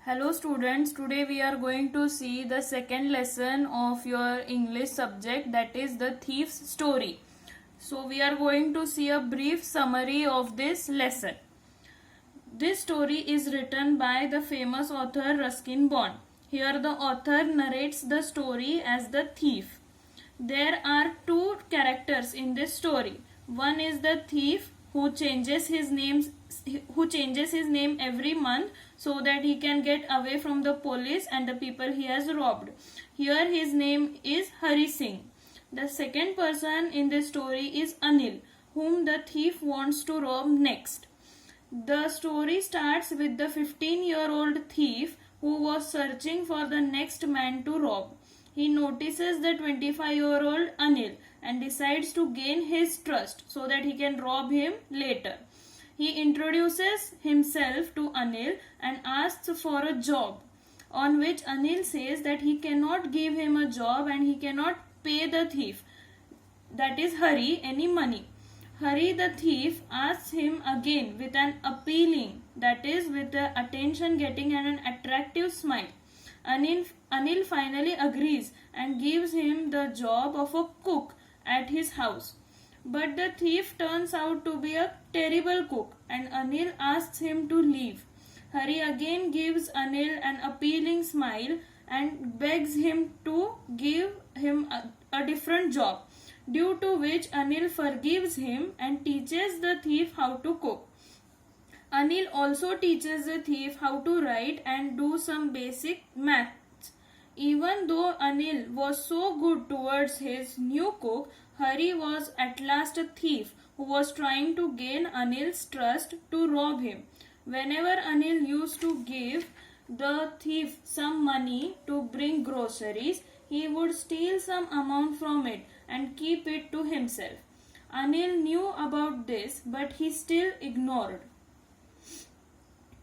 Hello students, today we are going to see the second lesson of your English subject, that is the thief's story. So we are going to see a brief summary of this lesson. This story is written by the famous author Ruskin Bond. Here the author narrates the story as the thief. There are two characters in this story. One is the thief who changes his name every month so that he can get away from the police and the people he has robbed. Here his name is Hari Singh. The second person in this story is Anil, whom the thief wants to rob next. The story starts with the 15-year-old thief who was searching for the next man to rob. He notices the 25-year-old Anil and decides to gain his trust so that he can rob him later. He introduces himself to Anil and asks for a job, on which Anil says that he cannot give him a job and he cannot pay the thief, that is Hari, any money. Hari the thief asks him again with an appealing, that is with the attention getting and an attractive smile. Anil finally agrees and gives him the job of a cook at his house. But the thief turns out to be a terrible cook and Anil asks him to leave. Hari again gives Anil an appealing smile and begs him to give him a different job, due to which Anil forgives him and teaches the thief how to cook. Anil also teaches the thief how to write and do some basic maths. Even though Anil was so good towards his new cook, Hari was at last a thief who was trying to gain Anil's trust to rob him. Whenever Anil used to give the thief some money to bring groceries, he would steal some amount from it and keep it to himself. Anil knew about this, but he still ignored.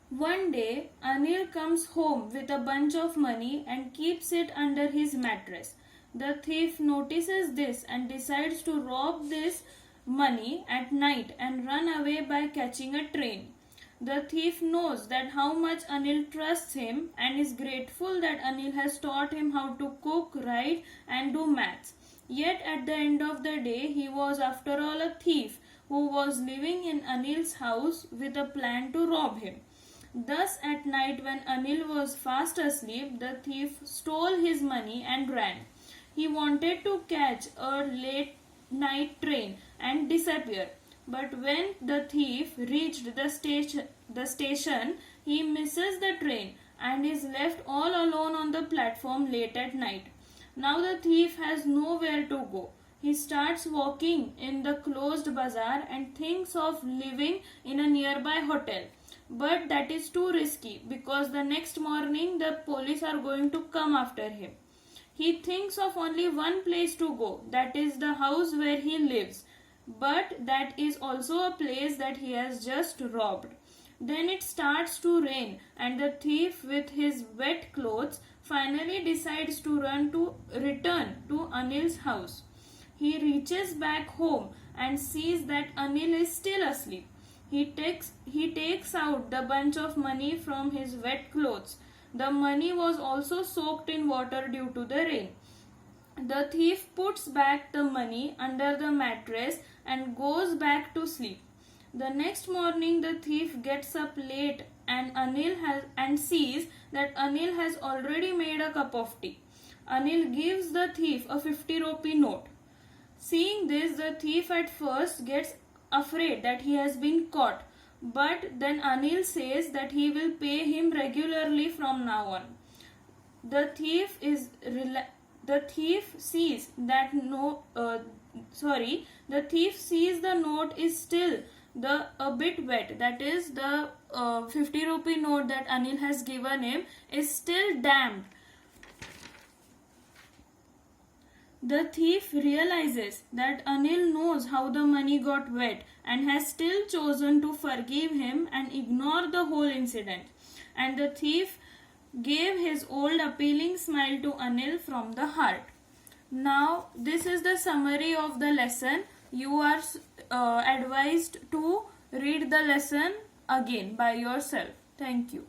One day, Anil comes home with a bunch of money and keeps it under his mattress. The thief notices this and decides to rob this money at night and run away by catching a train. The thief knows that how much Anil trusts him and is grateful that Anil has taught him how to cook, write and do maths. Yet at the end of the day, he was after all a thief who was living in Anil's house with a plan to rob him. Thus at night, when Anil was fast asleep, the thief stole his money and ran. He wanted to catch a late night train and disappear. But when the thief reached the station, he misses the train and is left all alone on the platform late at night. Now the thief has nowhere to go. He starts walking in the closed bazaar and thinks of living in a nearby hotel. But that is too risky because the next morning the police are going to come after him. He thinks of only one place to go, that is the house where he lives. But that is also a place that he has just robbed. Then it starts to rain and the thief with his wet clothes finally decides to return to Anil's house. He reaches back home and sees that Anil is still asleep. He takes out the bunch of money from his wet clothes. The money was also soaked in water due to the rain. The thief puts back the money under the mattress and goes back to sleep. The next morning the thief gets up late and sees that Anil has already made a cup of tea. Anil gives the thief a 50 rupee note. Seeing this, the thief at first gets afraid that he has been caught, but then Anil says that he will pay him regularly from now on. The thief sees the note is still a bit wet, that is the 50 rupee note that Anil has given him is still damp. The thief realizes that Anil knows how the money got wet and has still chosen to forgive him and ignore the whole incident. And the thief gave his old appealing smile to Anil from the heart. Now, this is the summary of the lesson. You are advised to read the lesson again by yourself. Thank you.